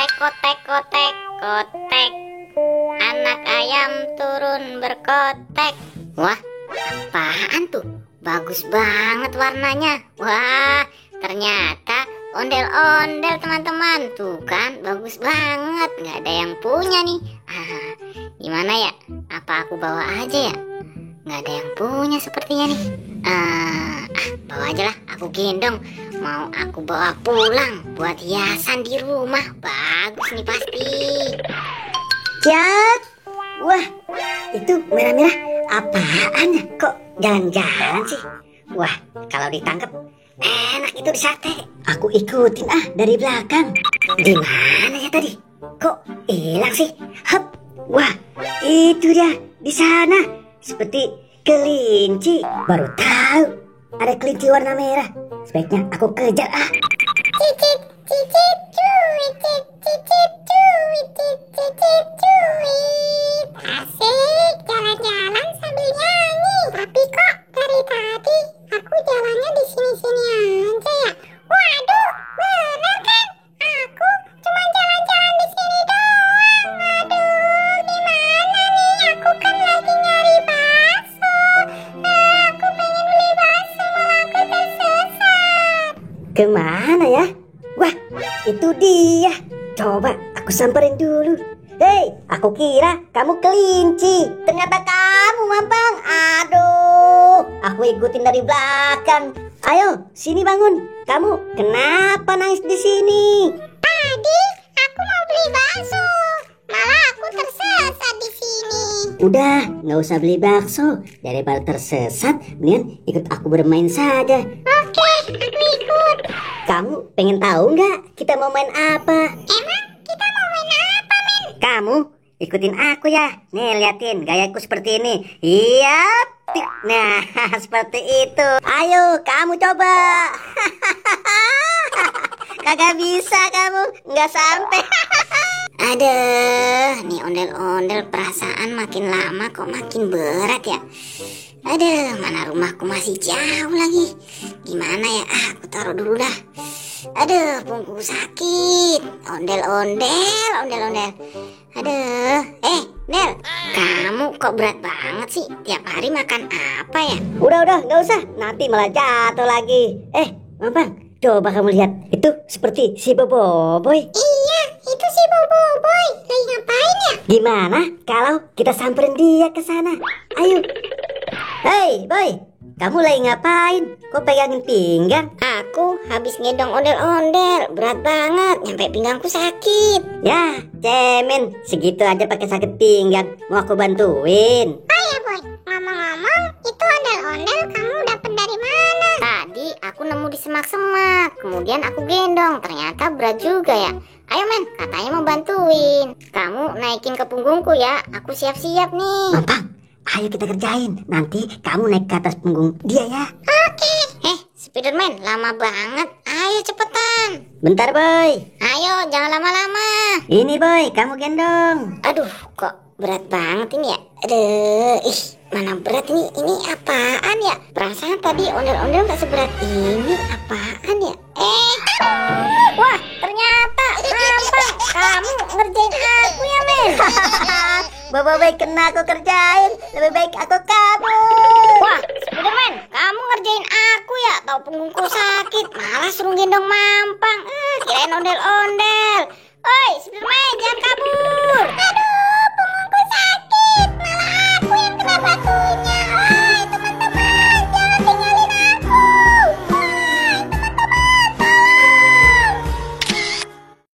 Kotek, kotek, kotek, kotek. Anak ayam turun berkotek. Wah, apaan tuh? Bagus banget warnanya. Wah, ternyata ondel-ondel teman-teman. Tuh kan, bagus banget. Nggak ada yang punya nih. Gimana ya? Apa aku bawa aja ya? Nggak ada yang punya sepertinya nih. Bawa aja lah, aku gendong. Mau aku bawa pulang buat hiasan di rumah. Bagus nih pasti. Ciat, wah itu merah-merah apaan ya? Kok jalan-jalan sih? Wah, kalau ditangkap enak itu di sate. Aku ikutin dari belakang. Di mana ya tadi? Kok hilang sih? Hap, wah itu dia di sana. Seperti kelinci. Baru tahu ada kelinci warna merah. Sebaiknya aku kejar. Cicit, cicit, cuit, cicit, cuit, cicit, cuit. Asik, jalan-jalan sambil nyanyi. Tapi kok dari tadi aku jalannya di sini-sini aja ya. Waduh, bener kan? Aku cuma jalan-jalan di sini doang. Aduh, gimana nih? Aku kan lagi nyari bakso. Aku pengen beli bakso, malah aku tersesat. Kemana ya? Wah, itu dia. Coba aku samperin dulu. Hei, aku kira kamu kelinci. Ternyata kamu mampang. Aduh, aku ikutin dari belakang. Ayo, sini bangun. Kamu kenapa nangis di sini? Tadi aku mau beli bakso, malah aku tersesat di sini. Udah, nggak usah beli bakso. Daripada tersesat, mendingan ikut aku bermain saja. Oke, aku ikut. Kamu pengen tahu nggak kita mau main apa? Emang kita mau main apa, men? Kamu ikutin aku ya. Nih liatin gayaku seperti ini. Iya. Nah seperti itu. Ayo kamu coba. Kagak bisa kamu. Nggak sampai. Aduh, nih ondel-ondel perasaan makin lama kok makin berat ya. Aduh, mana rumahku masih jauh lagi. Gimana ya? Aku taruh dulu dah. Aduh, punggungku sakit. Ondel-ondel, ondel-ondel. Aduh, Nel, kamu kok berat banget sih? Tiap hari makan apa ya? Udah, nggak usah. Nanti malah jatuh lagi. Mampang, coba kamu lihat. Itu seperti si Boboiboy. Iya, itu si Boboiboy. Lagi ngapain ya? Gimana kalau kita samperin dia ke sana? Ayo. Hei, boy. Kamu lagi ngapain? Kok pegangin pinggang? Aku habis ngedong ondel-ondel. Berat banget, nyampe pinggangku sakit. Ya, cemen. Segitu aja pakai sakit pinggang. Mau aku bantuin? Oh ya, Boy. Ngomong-ngomong, itu ondel-ondel kamu dapat dari mana? Tadi aku nemu di semak-semak. Kemudian aku gendong. Ternyata berat juga ya. Ayo, men. Katanya mau bantuin. Kamu naikin ke punggungku ya. Aku siap-siap nih. Mampang, ayo kita kerjain. Nanti kamu naik ke atas punggung dia ya. Oke. Spiderman, lama banget. Ayo cepetan. Bentar, boy. Ayo, jangan lama-lama. Ini, boy. Kamu gendong. Aduh, kok berat banget ini ya. Aduh, mana berat ini? Ini apaan ya? Perasaan tadi ondel-ondel gak seberat ini. Apaan ya? Wah, ternyata Mampang, kamu ngerjain aku ya, men. Boboiboy kena aku kerjain. Lebih baik aku kabur. Wah, Spiderman, kamu ngerjain aku ya? Tahu punggungku sakit, malah suruh gendong Mampang. Kirain ondel-ondel. Oi, Spiderman, jangan kabur.